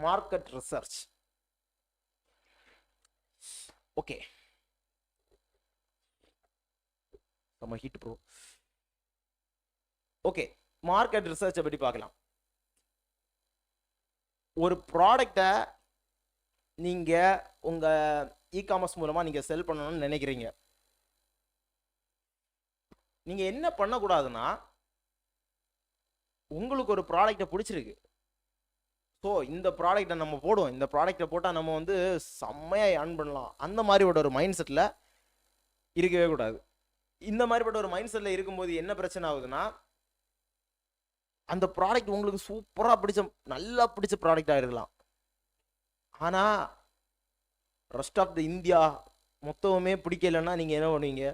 Market research. Okay, நம்ம hit bro. Okay, market ரிசர்ச்சை பற்றி பார்க்கலாம். ஒரு ப்ராடக்டை நீங்கள் உங்கள் இகாமர்ஸ் மூலமாக நீங்கள் செல் பண்ணணும்னு நினைக்கிறீங்க. நீங்கள் என்ன பண்ணக்கூடாதுன்னா, உங்களுக்கு ஒரு ப்ராடக்டை பிடிச்சிருக்கு, ஸோ இந்த ப்ராடக்டை நம்ம போடுவோம், இந்த ப்ராடக்டை போட்டால் நம்ம வந்து செம்மையாக ஏர்ன் பண்ணலாம், அந்த மாதிரி ஒரு மைண்ட் செட்டில் இருக்கவே கூடாது. இந்த மாதிரிப்பட்ட ஒரு மைண்ட் செட்டில் இருக்கும்போது என்ன பிரச்சனை ஆகுதுன்னா, அந்த ப்ராடக்ட் உங்களுக்கு சூப்பராக பிடிச்ச நல்லா பிடிச்ச ப்ராடக்டாக இருக்கலாம், ஆனால் ரெஸ்ட் ஆஃப் த இந்தியா மொத்தமே பிடிக்கலைன்னா நீங்கள் என்ன பண்ணுவீங்க?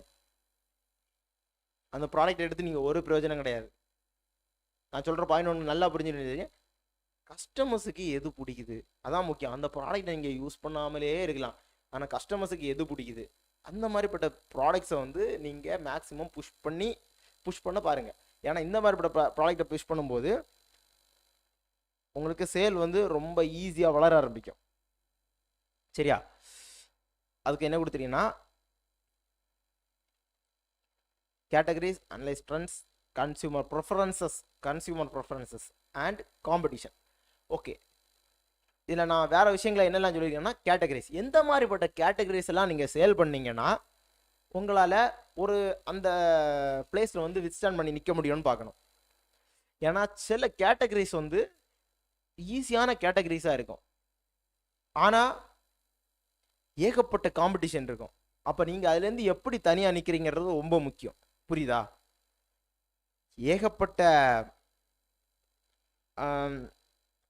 அந்த ப்ராடக்ட் எடுத்து நீங்கள் ஒரு பிரயோஜனம் கிடையாது. நான் சொல்கிற பாயிண்ட் ஒன்று நல்லா புரிஞ்சுட்டு, கஸ்டமர்ஸுக்கு எது பிடிக்குது அதான் முக்கியம். அந்த ப்ராடக்டை நீங்கள் யூஸ் பண்ணாமலே இருக்கலாம், ஆனால் கஸ்டமர்ஸுக்கு எது பிடிக்குது அந்த மாதிரிப்பட்ட ப்ராடக்ட்ஸை வந்து நீங்கள் மேக்ஸிமம் புஷ் பண்ண பாருங்கள். ஏன்னா இந்த மாதிரிப்பட்ட ப்ராடக்டை புஷ் பண்ணும்போது உங்களுக்கு சேல் வந்து ரொம்ப ஈஸியாக வளர ஆரம்பிக்கும். சரியா? அதுக்கு என்ன கொடுத்துட்டீங்கன்னா, categories, analyse trends, consumer preferences and competition. Okay, இதில் நான் வேறு விஷயங்களை என்னெல்லாம் சொல்லியிருக்கேன்னா, கேட்டகரிஸ், எந்த மாதிரிப்பட்ட கேட்டகரிஸ் எல்லாம் நீங்கள் சேல் பண்ணீங்கன்னா உங்களால் ஒரு அந்த பிளேஸில் வந்து வித்ஸ்டாண்ட் பண்ணி நிற்க முடியும்னு பார்க்கணும். ஏன்னா சில கேட்டகரிஸ் வந்து ஈஸியான கேட்டகரிஸாக இருக்கும், ஆனால் ஏகப்பட்ட காம்படிஷன் இருக்கும். அப்போ நீங்கள் அதுலேருந்து எப்படி தனியாக நிற்கிறீங்கிறது ரொம்ப முக்கியம். புரியுதா? ஏகப்பட்ட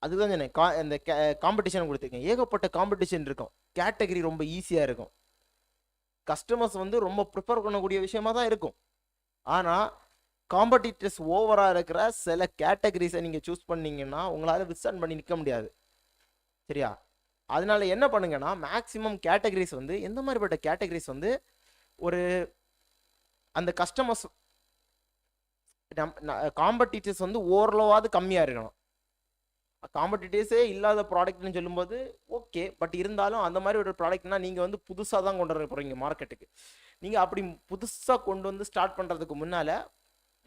அதுதான் சொன்னேன், இந்த காம்படிஷன் கொடுத்துருக்கேன். ஏகப்பட்ட காம்படிஷன் இருக்கும், கேட்டகரி ரொம்ப ஈஸியாக இருக்கும், கஸ்டமர்ஸ் வந்து ரொம்ப ப்ரிஃபர் பண்ணக்கூடிய விஷயமா தான் இருக்கும். ஆனால் காம்படிட்டர்ஸ் ஓவராக இருக்கிற சில கேட்டகரிஸை நீங்கள் சூஸ் பண்ணீங்கன்னா உங்களால் வித்ஸ்டாண்ட் பண்ணி நிற்க முடியாது. சரியா? அதனால என்ன பண்ணுங்கன்னா, மேக்ஸிமம் கேட்டகரிஸ் வந்து எந்த மாதிரிப்பட்ட கேட்டகரிஸ் வந்து ஒரு அந்த கஸ்டமர்ஸ் காம்படிட்டர்ஸ் வந்து ஓரளவாவது கம்மியாக இருக்கணும். காம்படிட்டர்ஸே இல்லாத ப்ராடக்ட்னு சொல்லும்போது ஓகே, பட் இருந்தாலும் அந்த மாதிரி ஒரு ப்ராடக்ட்னா நீங்கள் வந்து புதுசாக தான் கொண்டு வர போகிறீங்க மார்க்கெட்டுக்கு. நீங்கள் அப்படி புதுசாக கொண்டு வந்து ஸ்டார்ட் பண்ணுறதுக்கு முன்னால்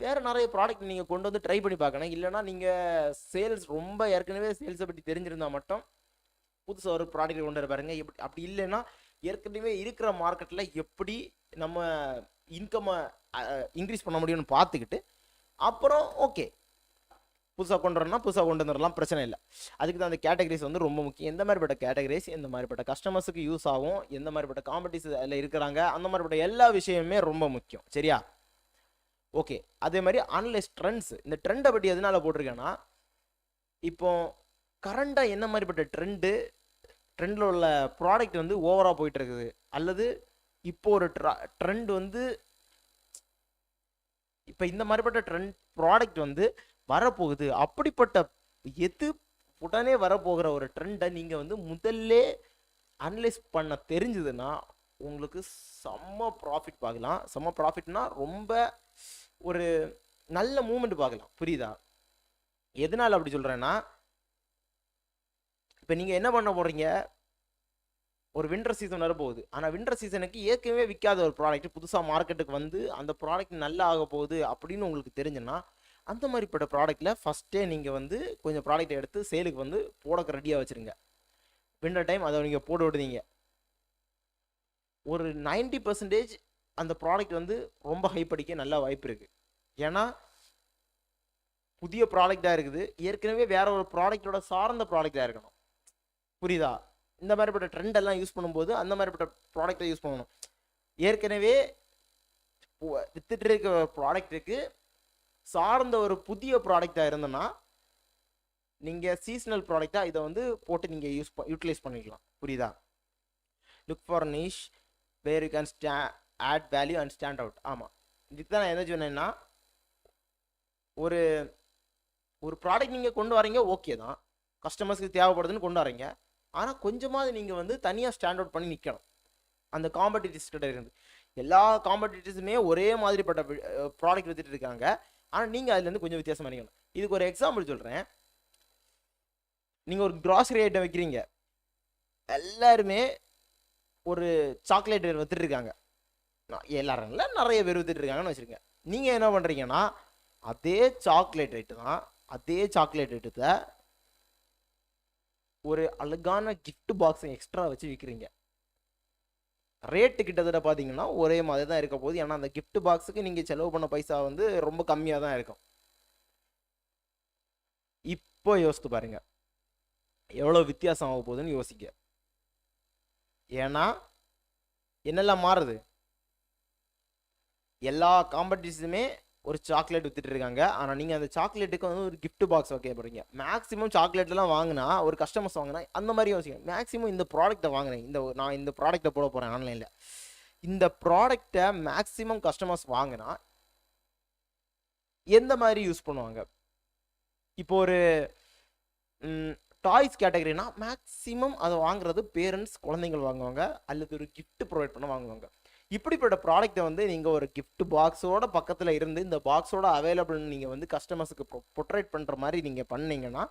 வேறு நிறைய ப்ராடக்ட் நீங்கள் கொண்டு வந்து ட்ரை பண்ணி பார்க்கணும். இல்லைனா நீங்கள் சேல்ஸ் ரொம்ப ஏற்கனவே சேல்ஸை பற்றி தெரிஞ்சிருந்தால் மட்டும் புதுசாக ஒரு ப்ராடக்ட் கொண்டு வர பாருங்க. எப்படி அப்படி இல்லைன்னா ஏற்கனவே இருக்கிற மார்க்கெட்டில் எப்படி நம்ம இன்கம்மை இன்க்ரீஸ் பண்ண முடியும்னு பார்த்துக்கிட்டு அப்புறம் ஓகே புதுசாக கொண்டு வரணும்னா புதுசாக கொண்டு வந்துடலாம், பிரச்சனை இல்லை. அதுக்கு தான் அந்த கேட்டகரிஸ் வந்து ரொம்ப முக்கியம். எந்த மாதிரிப்பட்ட கேட்டகரிஸ் எந்த மாதிரிப்பட்ட கஸ்டமர்ஸுக்கு யூஸ் ஆகும், எந்த மாதிரிப்பட்ட காம்படிஷன் அதில் இருக்கிறாங்க, அந்த மாதிரிப்பட்ட எல்லா விஷயமுமே ரொம்ப முக்கியம். சரியா? ஓகே, அதே மாதிரி அனலைஸ் ட்ரெண்ட்ஸ். இந்த ட்ரெண்டை பற்றி எதனால போட்டிருக்கேன்னா, இப்போ கரண்டாக என்ன மாதிரிப்பட்ட ட்ரெண்டில் உள்ள ப்ராடக்ட் வந்து ஓவராக போயிட்டு இருக்குது, அல்லது இப்போ ஒரு ட்ரெண்ட் வந்து இப்போ இந்த மாதிரிப்பட்ட ப்ராடக்ட் வந்து வரப்போகுது, அப்படிப்பட்ட எது உடனே வரப்போகிற ஒரு ட்ரெண்டை நீங்கள் வந்து முதல்ல அனலைஸ் பண்ண தெரிஞ்சதுன்னா உங்களுக்கு செம்ம ப்ராஃபிட் பார்க்கலாம். செம்ம ப்ராஃபிட்னா ரொம்ப ஒரு நல்ல மூமெண்ட் பார்க்கலாம். புரியுதா? எதனால் அப்படி சொல்கிறேன்னா, இப்போ நீங்கள் என்ன பண்ண போகிறீங்க, ஒரு வின்டர் சீசன் வரப்போகுது, ஆனால் வின்டர் சீசனுக்கு ஏற்கனவே விற்காத ஒரு ப்ராடக்ட் புதுசாக மார்க்கெட்டுக்கு வந்து அந்த ப்ராடக்ட் நல்லா ஆக போகுது அப்படின்னு உங்களுக்கு தெரிஞ்சுன்னா அந்த மாதிரிப்பட்ட ப்ராடக்ட்டில் ஃபஸ்ட்டே நீங்கள் வந்து கொஞ்சம் ப்ராடக்ட்டை எடுத்து சேலுக்கு வந்து போடக்க ரெடியாக வச்சுருங்க. வின்டர் டைம் அதை நீங்கள் போட்டு விடுவீங்க. ஒரு 90% அந்த ப்ராடக்ட் வந்து ரொம்ப ஹைப் அடிக்க நல்ல வாய்ப்பு இருக்குது. ஏன்னா புதிய ப்ராடக்டாக இருக்குது, ஏற்கனவே வேற ஒரு ப்ராடக்டோட சார்ந்த ப்ராடக்டாக இருக்கணும். புரியுதா? இந்த மாதிரிப்பட்ட ட்ரெண்ட் எல்லாம் யூஸ் பண்ணும்போது அந்த மாதிரிப்பட்ட ப்ராடக்டை யூஸ் பண்ணணும். ஏற்கனவே வித்துட்டு இருக்க ப்ராடக்ட்டுக்கு சார்ந்த ஒரு புதிய ப்ராடக்டாக இருந்தோன்னா நீங்கள் சீசனல் ப்ராடக்டாக இதை வந்து போட்டு நீங்கள் யூட்டிலைஸ் பண்ணிக்கலாம். புரியுதா? Look for niche where you can add value and stand out. ஆமாம், இதுக்கு தான் நான் என்ன சொன்னேன்னா, ஒரு ப்ராடக்ட் நீங்கள் கொண்டு வரீங்க, ஓகே தான், கஸ்டமர்ஸ்க்கு தேவைப்படுதுன்னு கொண்டு வரீங்க, ஆனால் கொஞ்சமாவது நீங்கள் வந்து தனியாக ஸ்டாண்ட் அவுட் பண்ணி நிற்கணும். அந்த காம்படிட்டர்ஸ் கிட்ட இருந்து எல்லா காம்படிட்டர்ஸுமே ஒரே மாதிரிப்பட்ட ப்ராடக்ட் வித்துட்டு இருக்காங்க, ஆனால் நீங்கள் அதுலேருந்து கொஞ்சம் வித்தியாசம் பண்ணிக்கணும். இதுக்கு ஒரு எக்ஸாம்பிள் சொல்கிறேன். நீங்கள் ஒரு கிராசரி ஐட்டம் வைக்கிறீங்க, எல்லாருமே ஒரு சாக்லேட் வித்துட்டு இருக்காங்க. எல்லாரும் இல்லை, நிறைய பேர் வித்துட்டு இருக்காங்கன்னு வச்சுருங்க. நீங்கள் என்ன பண்ணுறீங்கன்னா அதே சாக்லேட் ஐட்டு தான், அதே சாக்லேட் ஐட்டத்தை ஒரு அழகான கிஃப்ட் பாக்ஸ் எக்ஸ்ட்ரா வச்சு விற்கிறீங்க. ரேட்டு கிட்டத்தட்ட பார்த்தீங்கன்னா ஒரே மாதிரி தான் இருக்க போகுது. ஏன்னா அந்த கிஃப்ட் பாக்ஸுக்கு நீங்கள் செலவு பண்ண பைசா வந்து ரொம்ப கம்மியாக தான் இருக்கும். இப்போ யோசித்து பாருங்க எவ்வளோ வித்தியாசம் ஆக போகுதுன்னு யோசிக்க. ஏன்னா என்னெல்லாம் மாறுது, எல்லா காம்படிஷனுமே ஒரு சாக்லேட் வித்துட்டு இருக்காங்க. ஆனால் நீங்கள் அந்த சாக்லேட்டுக்கு வந்து ஒரு கிஃப்ட் பாக்ஸ் வைக்க போகிறீங்க. மேக்ஸிமம் சாக்லேட்லாம் வாங்கினா, ஒரு கஸ்டமர்ஸ் வாங்கினா அந்த மாதிரி யோசிங்க. மேக்ஸிமம் இந்த ப்ராடக்ட்டை வாங்கினேன், நான் இந்த ப்ராடக்ட்டை போட போகிறேன் ஆன்லைனில், இந்த ப்ராடக்டை மேக்ஸிமம் கஸ்டமர்ஸ் வாங்கினா எந்த மாதிரி யூஸ் பண்ணுவாங்க? இப்போ ஒரு டாய்ஸ் கேட்டகரினா மேக்ஸிமம் அதை வாங்குறது பேரண்ட்ஸ், குழந்தைங்கள் வாங்குவாங்க, அல்லது ஒரு கிஃப்ட் ப்ரொவைட் பண்ண வாங்குவாங்க. இப்படிப்பட்ட ப்ராடக்ட்டை வந்து நீங்கள் ஒரு கிஃப்ட் பாக்ஸோட பக்கத்தில் இருந்து இந்த பாக்ஸோட அவைலபிள் நீங்கள் வந்து கஸ்டமர்ஸுக்கு பொர்ட்ரேட் பண்ணுற மாதிரி நீங்கள் பண்ணீங்கன்னா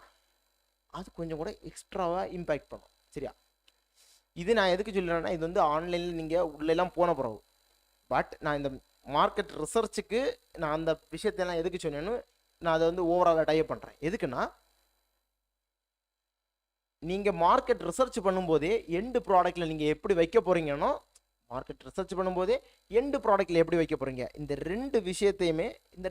அது கொஞ்சம் கூட எக்ஸ்ட்ராவாக இம்பேக்ட் பண்ணும். சரியா? இது நான் எதுக்கு சொல்கிறேன்னா, இது வந்து ஆன்லைனில் நீங்கள் உள்ளெல்லாம் போன பிறகு. பட் நான் இந்த மார்க்கெட் ரிசர்ச்சுக்கு நான் அந்த விஷயத்தெல்லாம் எதுக்கு சொன்னேன்னு நான் அதை வந்து ஓவராலாக டைப் பண்ணுறேன். எதுக்குன்னா, நீங்கள் மார்க்கெட் ரிசர்ச் பண்ணும்போதே எண்டு ப்ராடக்ட்டில் நீங்கள் எப்படி வைக்க போகிறீங்கன்னா, மார்க்கெட் ரிசர்ச் பண்ணும்போதே எண்டு ப்ராடக்ட்டில் எப்படி வைக்க போகிறீங்க, இந்த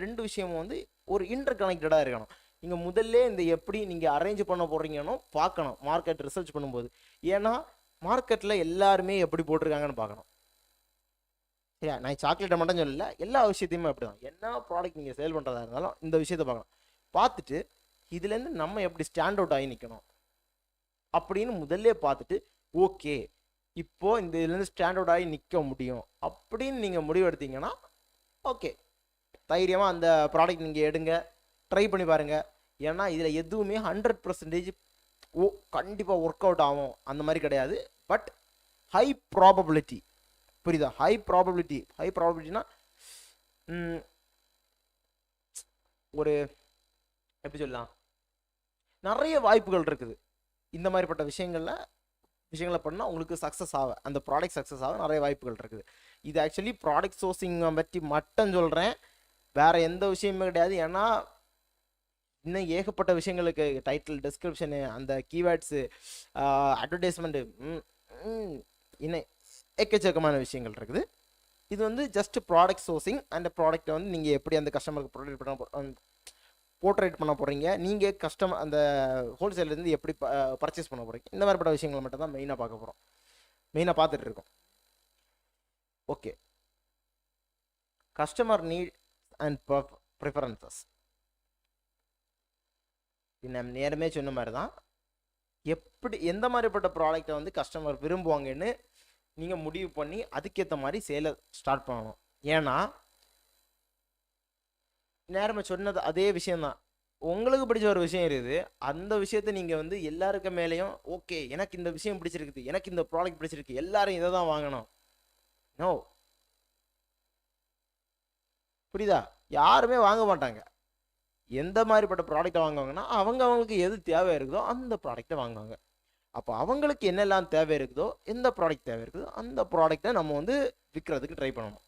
ரெண்டு விஷயமும் வந்து ஒரு இன்டர் கனெக்டடாக இருக்கணும். நீங்கள் முதல்ல இந்த எப்படி நீங்கள் அரேஞ்ச் பண்ண போகிறீங்கன்னு பார்க்கணும் மார்க்கெட் ரிசர்ச் பண்ணும்போது. ஏன்னா மார்க்கெட்டில் எல்லாருமே எப்படி போட்டிருக்காங்கன்னு பார்க்கணும். சரியா? நான் சாக்லேட்டை மட்டும் சொல்லல, எல்லா விஷயத்தையுமே அப்படி தான். என்ன ப்ராடக்ட் நீங்கள் சேல் பண்ணுறதா இருந்தாலும் இந்த விஷயத்தை பார்க்கணும். பார்த்துட்டு இதுலேருந்து நம்ம எப்படி ஸ்டாண்ட் அவுட் ஆகி நிற்கணும் அப்படின்னு முதல்ல பார்த்துட்டு, ஓகே இப்போ இந்த இதுலேருந்து ஸ்டாண்ட் அவுட் ஆகி நிற்க முடியும் அப்படின்னு நீங்கள் முடிவெடுத்தீங்கன்னா ஓகே, தைரியமாக அந்த ப்ராடக்ட் நீங்கள் எடுங்க, ட்ரை பண்ணி பாருங்கள். ஏன்னா இதில் எதுவுமே 100% கண்டிப்பாக ஒர்க் அவுட் ஆகும் அந்த மாதிரி கிடையாது. பட் ஹை ப்ராபபிலிட்டி, புரியுதா? ஹை ப்ராபபிலிட்டினா ஒரு எப்படி சொல்லலாம், நிறைய வாய்ப்புகள் இருக்குது இந்த மாதிரிப்பட்ட விஷயங்களை பண்ணால் உங்களுக்கு சக்ஸஸ் ஆக, அந்த ப்ராடக்ட் சக்ஸஸ் ஆக நிறைய வாய்ப்புகள் இருக்குது. இது ஆக்சுவலி ப்ராடக்ட் சோர்சிங்கை பற்றி மட்டும் சொல்கிறேன், வேறு எந்த விஷயமே கிடையாது. ஏன்னா இன்னும் ஏகப்பட்ட விஷயங்களுக்கு டைட்டில், டிஸ்கிரிப்ஷனு, அந்த கீவேர்ட்ஸு, அட்வர்டைஸ்மெண்ட்டு, இன்னும் எக்கச்சக்கமான விஷயங்கள் இருக்குது. இது வந்து ஜஸ்ட் ப்ராடக்ட் சோர்சிங். அந்த ப்ராடக்ட்டை வந்து நீங்கள் எப்படி அந்த கஸ்டமருக்கு போர்ட்ரேட் பண்ண போகிறீங்க, நீங்கள் அந்த ஹோல்சேல்லேருந்து எப்படி பர்ச்சேஸ் பண்ண போகிறீங்க, இந்த மாதிரிப்பட்ட விஷயங்களை மட்டும் தான் மெயினாக பார்த்துட்டு இருக்கோம். Okay, customer need and preferences. நம்ம நேரமே சொன்ன மாதிரி தான், எந்த மாதிரிப்பட்ட ப்ராடக்டை வந்து கஸ்டமர் விரும்புவாங்கன்னு நீங்கள் முடிவு பண்ணி அதுக்கேற்ற மாதிரி சேலை ஸ்டார்ட் பண்ணணும். ஏன்னா நேரமே சொன்னது அதே விஷயம்தான், உங்களுக்கு பிடிச்ச ஒரு விஷயம் இருக்குது, அந்த விஷயத்தை நீங்கள் வந்து எல்லாருக்கு மேலேயும் ஓகே எனக்கு இந்த விஷயம் பிடிச்சிருக்குது, எனக்கு இந்த ப்ராடக்ட் பிடிச்சிருக்கு, எல்லாரும் இதை தான் வாங்கணும், நோ, புரியுதா? யாருமே வாங்க மாட்டாங்க. எந்த மாதிரிப்பட்ட ப்ராடக்டை வாங்குவாங்கன்னா அவங்களுக்கு எது தேவை இருக்குதோ அந்த ப்ராடக்டை வாங்குவாங்க. அப்போ அவங்களுக்கு என்னெல்லாம் தேவை இருக்குதோ, எந்த ப்ராடக்ட் தேவை இருக்குதோ அந்த ப்ராடக்டை நம்ம வந்து விற்கிறதுக்கு ட்ரை பண்ணணும்.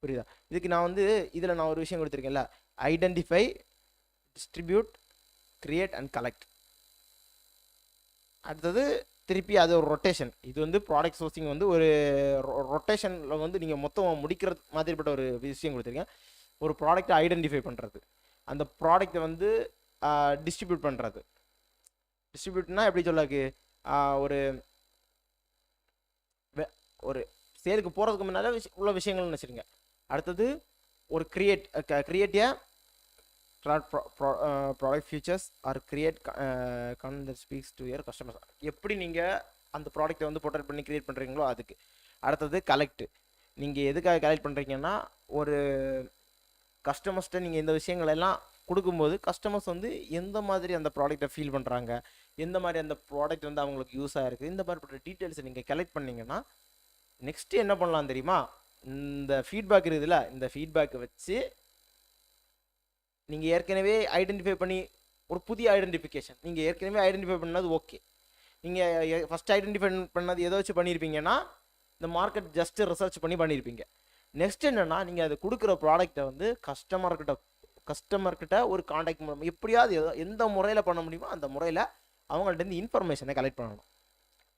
புரியுதா? இதுக்கு நான் வந்து இதில் நான் ஒரு விஷயம் கொடுத்துருக்கேன்ல, identify, distribute, create and collect. அடுத்தது திருப்பி அது ஒரு ரொட்டேஷன். இது வந்து ப்ராடக்ட் சோர்சிங் வந்து ஒரு ரொட்டேஷனில் வந்து நீங்கள் மொத்தம் முடிக்கிற மாதிரிப்பட்ட ஒரு விஷயம் கொடுத்துருக்கேன். ஒரு ப்ராடக்டை ஐடென்டிஃபை பண்ணுறது, அந்த ப்ராடக்டை வந்து டிஸ்ட்ரிபியூட் பண்ணுறது. டிஸ்ட்ரிபியூட்னா எப்படி சொல்லாக்கு, ஒரு ஒரு சேலுக்கு போகிறதுக்கு முன்னால் உள்ள விஷயங்கள்னு வச்சுருங்க. அடுத்தது ஒரு கிரியேட்டியா product features or create content that speaks to your customers. எப்படி நீங்கள் அந்த ப்ராடக்ட்டை வந்து போர்ட்ரேட் பண்ணி கிரியேட் பண்ணுறீங்களோ அதுக்கு. அடுத்தது கலெக்ட். நீங்கள் எதுக்காக கலெக்ட் பண்ணுறீங்கன்னா, ஒரு கஸ்டமர்ஸ்கிட்ட நீங்கள் இந்த விஷயங்கள் எல்லாம் கொடுக்கும்போது கஸ்டமர்ஸ் வந்து எந்த மாதிரி அந்த ப்ராடக்ட்டை ஃபீல் பண்ணுறாங்க, எந்த மாதிரி அந்த ப்ராடக்ட் வந்து அவங்களுக்கு யூஸ் ஆகிருக்கு, இந்த மாதிரிப்பட்ட டீட்டெயில்ஸை நீங்கள் கலெக்ட் பண்ணிங்கன்னா நெக்ஸ்ட்டு என்ன பண்ணலாம் தெரியுமா? இந்த ஃபீட்பேக் இருக்குதுல்ல, இந்த ஃபீட்பேக்கை வச்சு நீங்கள் ஏற்கனவே ஐடென்டிஃபை பண்ணி ஒரு புதிய ஐடென்டிஃபிகேஷன். நீங்கள் ஏற்கனவே ஐடென்டிஃபை பண்ணது ஓகே, நீங்கள் ஃபஸ்ட் ஐடென்டிஃபை பண்ணது எதை வச்சு பண்ணியிருப்பீங்கன்னா இந்த மார்க்கெட் ஜஸ்ட்டு ரிசர்ச் பண்ணி பண்ணியிருப்பீங்க. நெக்ஸ்ட் என்னென்னா நீங்கள் அது கொடுக்குற ப்ராடக்டை வந்து கஸ்டமர்கிட்ட ஒரு காண்டாக்ட் மூலம் எப்படியாவது எந்த முறையில் பண்ண முடியுமோ அந்த முறையில் அவங்கள்ட்ட இன்ஃபர்மேஷனை கலெக்ட் பண்ணணும்,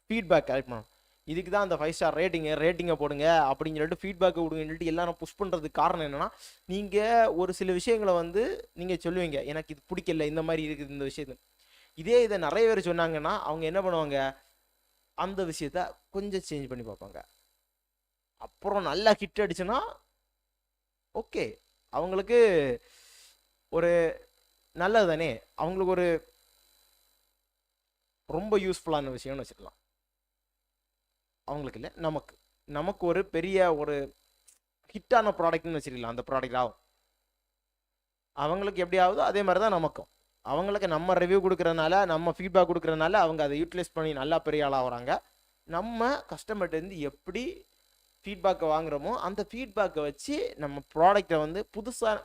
ஃபீட்பேக் கலெக்ட் பண்ணணும். இதுக்கு தான் அந்த 5 ஸ்டார் ரேட்டிங்கை போடுங்க அப்படின்னு சொல்லிட்டு ஃபீட்பேக்கை கொடுங்கன்னு சொல்லிட்டு எல்லாரும் புஷ் பண்ணுறதுக்கு காரணம் என்னென்னா, நீங்கள் ஒரு சில விஷயங்களை வந்து நீங்கள் சொல்லுவீங்க எனக்கு இது பிடிக்கல, இந்த மாதிரி இருக்குது இந்த விஷயத்து. இதை நிறைய பேர் சொன்னாங்கன்னா அவங்க என்ன பண்ணுவாங்க, அந்த விஷயத்த கொஞ்சம் சேஞ்ச் பண்ணி பார்ப்பாங்க. அப்புறம் நல்லா ஹிட் அடிச்சுன்னா ஓகே, அவங்களுக்கு ஒரு நல்லது தானே, அவங்களுக்கு ஒரு ரொம்ப யூஸ்ஃபுல்லான விஷயம்னு வச்சுக்கலாம். அவங்களுக்கு இல்லை, நமக்கு ஒரு பெரிய ஒரு ஹிட்டான ப்ராடக்ட்னு வச்சுக்கலாம். அந்த ப்ராடக்ட் ஆகும் அவங்களுக்கு எப்படி ஆகுதோ அதே மாதிரி தான் நமக்கும். அவங்களுக்கு நம்ம ரிவ்யூ கொடுக்குறதுனால, நம்ம ஃபீட்பேக் கொடுக்குறதுனால அவங்க அதை யூட்டிலைஸ் பண்ணி நல்லா பெரிய ஆளாக வராங்க. நம்ம கஸ்டமர்கிட்டேருந்து எப்படி ஃபீட்பேக்கை வாங்குகிறோமோ அந்த ஃபீட்பேக்கை வச்சு நம்ம ப்ராடக்டை வந்து புதுசாக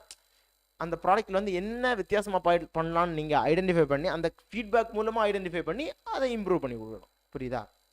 அந்த ப்ராடக்ட்டில் வந்து என்ன வித்தியாசமாக பண்ணலான்னு நீங்கள் ஐடென்டிஃபை பண்ணி அந்த ஃபீட்பேக் மூலமாக ஐடென்டிஃபை பண்ணி அதை இம்ப்ரூவ் பண்ணி கொடுக்கணும். புரியுதா?